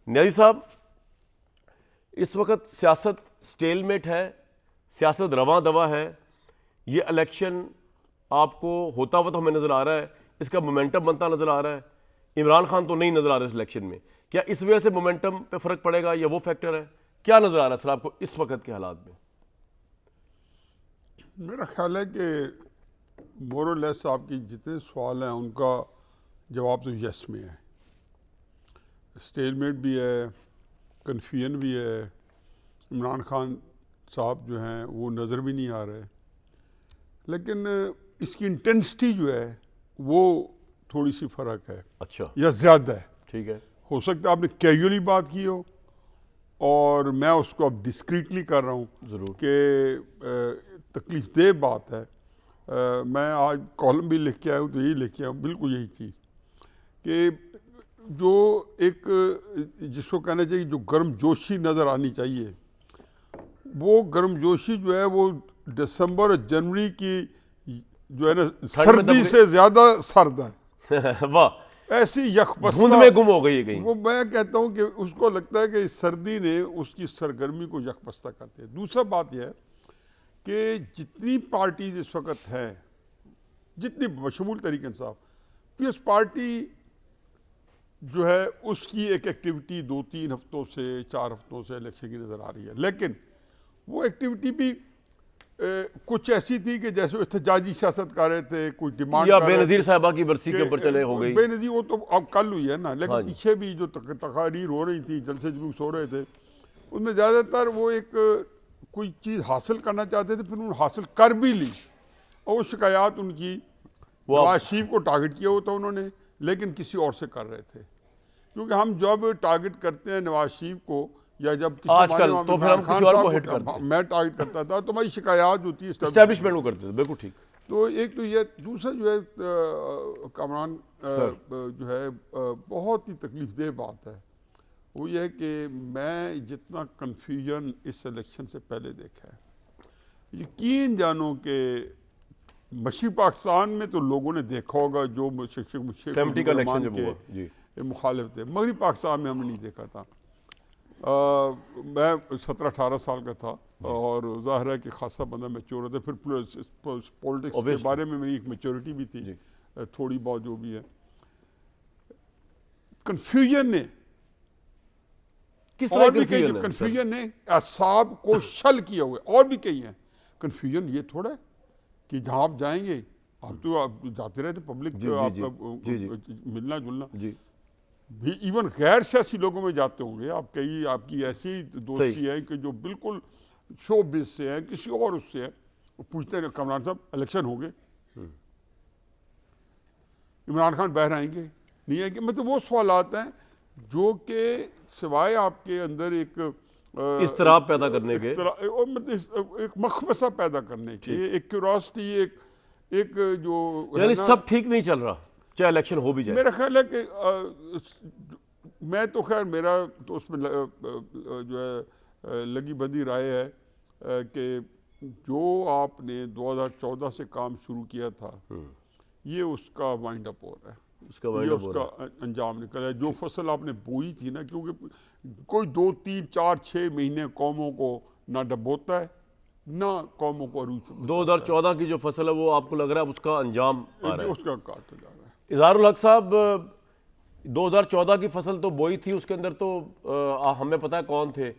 نیازی صاحب، اس وقت سیاست سٹیل میٹ ہے، سیاست رواں دوا ہے. یہ الیکشن آپ کو ہوتا ہوا تو ہمیں نظر آ رہا ہے، اس کا مومنٹم بنتا نظر آ رہا ہے. عمران خان تو نہیں نظر آ رہا اس الیکشن میں. کیا اس وجہ سے مومنٹم پہ فرق پڑے گا یا وہ فیکٹر ہے؟ کیا نظر آ رہا ہے سر آپ کو اس وقت کے حالات میں؟ میرا خیال ہے کہ مور اور لیس آپ کی جتنے سوال ہیں ان کا جواب تو یس میں ہے. اسٹیل میٹ بھی ہے، کنفیوژن بھی ہے. عمران خان صاحب جو ہیں وہ نظر بھی نہیں آ رہے، لیکن اس کی انٹینسٹی جو ہے وہ تھوڑی سی فرق ہے. اچھا، یا زیادہ ہے. ٹھیک ہے. ہو سکتا ہے آپ نے کیجولی بات کی ہو اور میں اس کو اب ڈسکریٹلی کر رہا ہوں ضرور کہ تکلیف دہ بات ہے. میں آج کالم بھی لکھ کے آیا ہوں تو یہی لکھ کے آیا ہوں، بالکل یہی چیز کہ جو ایک جس کو کہنا چاہیے جو گرم جوشی نظر آنی چاہیے، وہ گرم جوشی جو ہے وہ دسمبر اور جنوری کی جو ہے نا سردی سے زیادہ سرد ہے. واہ، ایسی یکبستہ دھند میں گم ہو گئی ہے کہیں. وہ میں کہتا ہوں کہ اس کو لگتا ہے کہ اس سردی نے اس کی سرگرمی کو یکبستہ کرتے ہیں. دوسرا بات یہ ہے کہ جتنی پارٹیز اس وقت ہیں، جتنی بشمول تحریک انصاف، پیپلز پارٹی جو ہے اس کی ایک ایکٹیویٹی 2-3 ہفتوں سے 4 ہفتوں سے الیکشن کی نظر آ رہی ہے. لیکن وہ ایکٹیویٹی بھی کچھ ایسی تھی کہ جیسے احتجاجی سیاست کر رہے تھے، کچھ ڈیمانڈ یا کر بے رہے نظیر تھے صاحبہ کی برسی کے اوپر چلے ہو گئی. بے نظیر وہ تو اب کل ہوئی ہے نا، لیکن جی. پیچھے بھی جو تقاریر ہو رہی تھی، جلسے جلوس ہو رہے تھے، ان میں زیادہ تر وہ ایک کوئی چیز حاصل کرنا چاہتے تھے، پھر انہوں نے حاصل کر بھی لی اور وہ شکایات ان کی نواز شریف کو ٹارگٹ کیا ہوتا انہوں نے، لیکن کسی اور سے کر رہے تھے. کیونکہ ہم جب ٹارگٹ کرتے ہیں نواز شریف کو یا جب آج کل تو پھر ہم کسی اور کو ہٹ کرتے ہیں. میں ٹارگٹ کرتا تھا تو ہماری شکایات ہوتی ہے اسٹیبلشمنٹ کو کرتے تھے. بالکل ٹھیک. تو ایک تو یہ دوسرا جو ہے کامران جو ہے بہت ہی تکلیف دہ بات ہے، وہ یہ ہے کہ میں جتنا کنفیوژن اس الیکشن سے پہلے دیکھا ہے، یقین جانو کہ مشرقی پاکستان میں تو لوگوں نے دیکھا ہوگا جو 70 کا الیکشن جب ہوا جی مخالف تھے. مغربی پاکستان میں ہم نے نہیں دیکھا تھا. میں 17-18 سال کا تھا اور ظاہر ہے کہ خاصا بندہ میچور ہوتا ہے. پھر پولیٹکس کے بارے میں میری ایک میچورٹی بھی تھی تھوڑی بہت جو بھی ہے. کنفیوژن نے کس طرح کنفیوژن نے اعصاب کو شل کیا ہوا ہے. اور بھی کئی ہیں. کنفیوژن یہ تھوڑا ہے کہ جہاں آپ جائیں گے، آپ تو آپ جاتے رہتے پبلک ملنا جلنا بھی، ایون غیر سیاسی لوگوں میں جاتے ہوں گے آپ. کئی آپ کی ایسی دوستی ہے کہ جو بالکل شو بز سے ہیں، کسی اور اس سے ہے، وہ پوچھتے ہیں کامران صاحب الیکشن ہو گئے، عمران خان باہر آئیں گے نہیں آئیں گے. مطلب وہ سوالات ہیں جو کہ سوائے آپ کے اندر ایک اضطراب پیدا کرنے کے، مطلب ایک مخمصہ پیدا کرنے کے، ایک کیوریوسٹی، ایک جو یعنی سب ٹھیک نہیں چل رہا چاہے الیکشن ہو بھی جائے. میرا خیال ہے کہ میں تو خیر میرا تو اس میں جو ہے لگی بندی رائے ہے کہ جو آپ نے 2014 سے کام شروع کیا تھا یہ اس کا وائنڈ اپ ہو رہا ہے، اس کا انجام نکل رہا ہے. جو فصل آپ نے بوئی تھی نا، کیونکہ کوئی 2 3 4 6 مہینے قوموں کو نہ ڈبوتا ہے نہ قوموں کو عروج. 2014 کی جو فصل ہے وہ آپ کو لگ رہا ہے اس کا انجام آ رہا ہے، اس کا کاٹتا جا رہا ہے. اظہار الحق صاحب، 2014 کی فصل تو بوئی تھی، اس کے اندر تو ہمیں پتہ ہے کون تھے،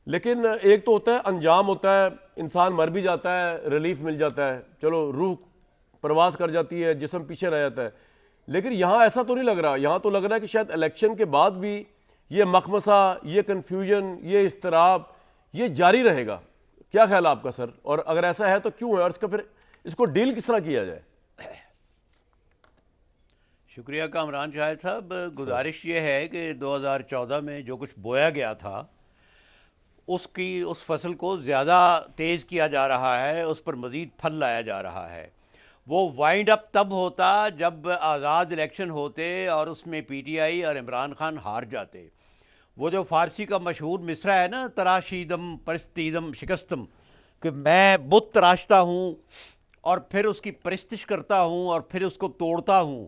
لیکن ایک تو ہوتا ہے انجام ہوتا ہے، انسان مر بھی جاتا ہے، ریلیف مل جاتا ہے، چلو روح پرواز کر جاتی ہے، جسم پیچھے رہ جاتا ہے. لیکن یہاں ایسا تو نہیں لگ رہا. یہاں تو لگ رہا ہے کہ شاید الیکشن کے بعد بھی یہ مخمصہ، یہ کنفیوژن، یہ اضطراب یہ جاری رہے گا. کیا خیال ہے آپ کا سر؟ اور اگر ایسا ہے تو کیوں ہے، اور اس کا پھر اس کو ڈیل کس طرح کیا جائے؟ شکریہ کامران شاہد صاحب. گزارش یہ ہے کہ 2014 میں جو کچھ بویا گیا تھا اس فصل کو زیادہ تیز کیا جا رہا ہے، اس پر مزید پھل لایا جا رہا ہے. وہ وائنڈ اپ تب ہوتا جب آزاد الیکشن ہوتے اور اس میں پی ٹی آئی اور عمران خان ہار جاتے. وہ جو فارسی کا مشہور مصرع ہے نا، تراشیدم پرستیدم شکستم، کہ میں بت تراشتا ہوں اور پھر اس کی پرستش کرتا ہوں اور پھر اس کو توڑتا ہوں،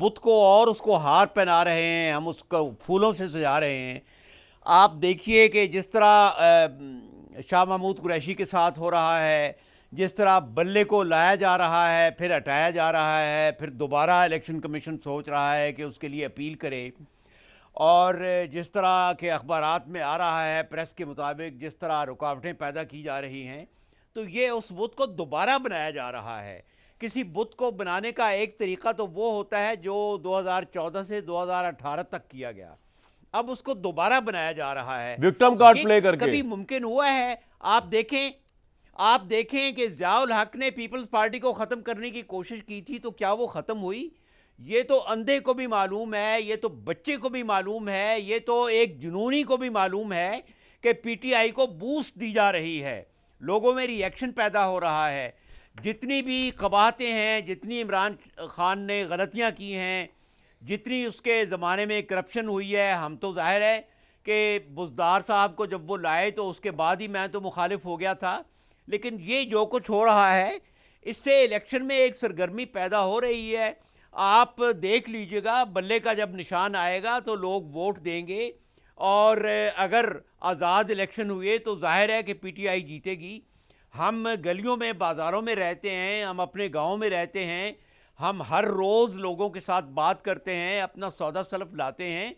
بت کو اور اس کو ہار پہنا رہے ہیں, ہم اس کو پھولوں سے سجا رہے ہیں. آپ دیکھیے کہ جس طرح شاہ محمود قریشی کے ساتھ ہو رہا ہے, جس طرح بلے کو لایا جا رہا ہے پھر ہٹایا جا رہا ہے, پھر دوبارہ الیکشن کمیشن سوچ رہا ہے کہ اس کے لیے اپیل کرے, اور جس طرح کے اخبارات میں آ رہا ہے پریس کے مطابق جس طرح رکاوٹیں پیدا کی جا رہی ہیں, تو یہ اس بت کو دوبارہ بنایا جا رہا ہے. کسی بت کو بنانے کا ایک طریقہ تو وہ ہوتا ہے جو 2014 سے 2018 تک کیا گیا, اب اس کو دوبارہ بنایا جا رہا ہے وکٹم کارڈ پلے کر کے. کبھی ممکن ہوا ہے؟ آپ دیکھیں کہ ضیاء الحق نے پیپلز پارٹی کو ختم کرنے کی کوشش کی تھی تو کیا وہ ختم ہوئی؟ یہ تو اندھے کو بھی معلوم ہے, یہ تو بچے کو بھی معلوم ہے, یہ تو ایک جنونی کو بھی معلوم ہے کہ پی ٹی آئی کو بوسٹ دی جا رہی ہے, لوگوں میں ری ایکشن پیدا ہو رہا ہے. جتنی بھی قباحتیں ہیں, جتنی عمران خان نے غلطیاں کی ہیں, جتنی اس کے زمانے میں کرپشن ہوئی ہے, ہم تو ظاہر ہے کہ بزدار صاحب کو جب وہ لائے تو اس کے بعد ہی میں تو مخالف ہو گیا تھا, لیکن یہ جو کچھ ہو رہا ہے اس سے الیکشن میں ایک سرگرمی پیدا ہو رہی ہے. آپ دیکھ لیجئے گا, بلے کا جب نشان آئے گا تو لوگ ووٹ دیں گے, اور اگر آزاد الیکشن ہوئے تو ظاہر ہے کہ پی ٹی آئی جیتے گی. ہم گلیوں میں بازاروں میں رہتے ہیں, ہم اپنے گاؤں میں رہتے ہیں, ہم ہر روز لوگوں کے ساتھ بات کرتے ہیں, اپنا سودا سلف لاتے ہیں.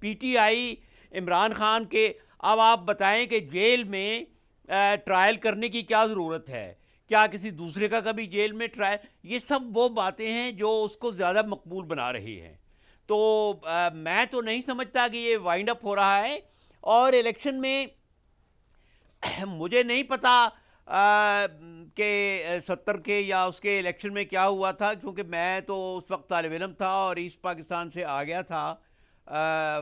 P T I Imran Khan کے, اب آپ بتائیں کہ جیل میں ٹرائل کرنے کی کیا ضرورت ہے؟ کیا کسی دوسرے کا کبھی جیل میں ٹرائل؟ یہ سب وہ باتیں ہیں جو اس کو زیادہ مقبول بنا رہی ہیں. تو میں تو نہیں سمجھتا کہ یہ وائنڈ اپ ہو رہا ہے. اور الیکشن میں مجھے نہیں پتا کہ 70 کے یا اس کے الیکشن میں کیا ہوا تھا, کیونکہ میں تو اس وقت طالب علم تھا اور ایسٹ پاکستان سے آ گیا تھا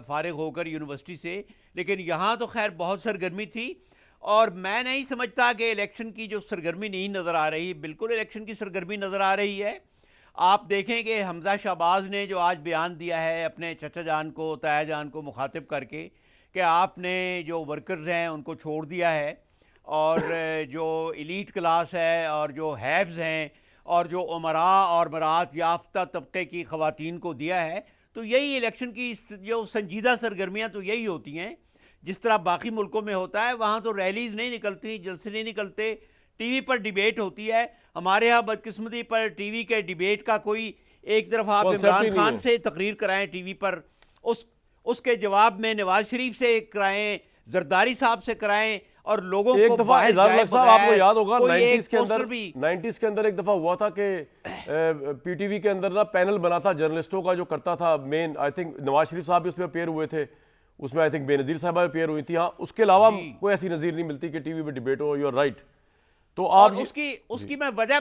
فارغ ہو کر یونیورسٹی سے, لیکن یہاں تو خیر بہت سرگرمی تھی, اور میں نہیں سمجھتا کہ الیکشن کی جو سرگرمی نہیں نظر آ رہی, بالکل الیکشن کی سرگرمی نظر آ رہی ہے. آپ دیکھیں کہ حمزہ شہباز نے جو آج بیان دیا ہے اپنے چچا جان کو, تایا جان کو مخاطب کر کے, کہ آپ نے جو ورکرز ہیں ان کو چھوڑ دیا ہے, اور جو ایلیٹ کلاس ہے اور جو ہیوز ہیں اور جو امراء اور برات یافتہ طبقے کی خواتین کو دیا ہے. تو یہی الیکشن کی جو سنجیدہ سرگرمیاں تو یہی ہوتی ہیں. جس طرح باقی ملکوں میں ہوتا ہے, وہاں تو ریلیز نہیں نکلتی, جلسے نہیں نکلتے, ٹی وی پر ڈیبیٹ ہوتی ہے. ہمارے ہاں بدقسمتی پر ٹی وی کے ڈیبیٹ کا کوئی, ایک طرف آپ عمران خان سے تقریر کرائیں ٹی وی پر, اس کے جواب میں نواز شریف سے کرائیں, زرداری صاحب سے کرائیں, اور لوگوں ایک کو دفعہ باہر اظہار جائے الحق صاحب آپ کو یاد ہوگا کوئی ایک 90s کے اندر بھی 90s کے اندر ایک دفعہ ہوا تھا کہ پی ٹی وی کے اندر نا پینل بنا تھا جرنلسٹوں کا جو کرتا تھا مین, آئی تھنک نواز شریف صاحب بھی اس میں اپیئر ہوئے تھے, اس میں آئی تھنک بے نظیر صاحبہ اپیئر ہوئی تھی. ہاں, اس کے علاوہ کوئی ایسی نظیر نہیں ملتی کہ ٹی وی پہ ڈیبیٹ ہو. You are right. تو آپ اس کی میں وجہ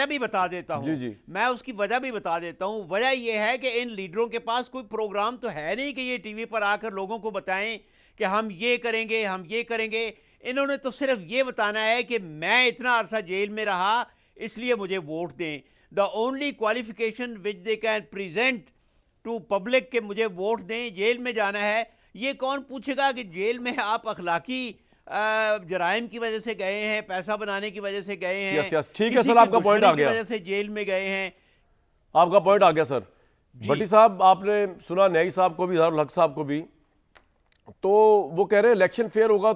بھی بتا دیتا ہوں. میں اس کی وجہ بھی بتا دیتا ہوں. وجہ یہ ہے کہ ان لیڈروں کے پاس کوئی پروگرام تو ہے نہیں کہ یہ ٹی وی پر آ کر لوگوں کو بتائیں کہ ہم یہ کریں گے, ہم یہ کریں گے. انہوں نے تو صرف یہ بتانا ہے کہ میں اتنا عرصہ جیل میں رہا اس لیے مجھے ووٹ دیں. The only qualification which they can present to public کہ مجھے ووٹ دیں, جیل میں جانا ہے. یہ کون پوچھے گا کہ جیل میں آپ اخلاقی جرائم کی وجہ سے گئے ہیں, پیسہ بنانے کی وجہ سے گئے ہیں, ٹھیک ہے سر, آپ کا پوائنٹ آ گیا, کی وجہ سے جیل میں گئے ہیں. آپ کا پوائنٹ آ گیا سر. بھٹی صاحب آپ نے سنا نیائی صاحب کو بھی, اظہار الحق صاحب کو بھی, تو وہ کہہ رہے ہیں الیکشن فیئر ہوگا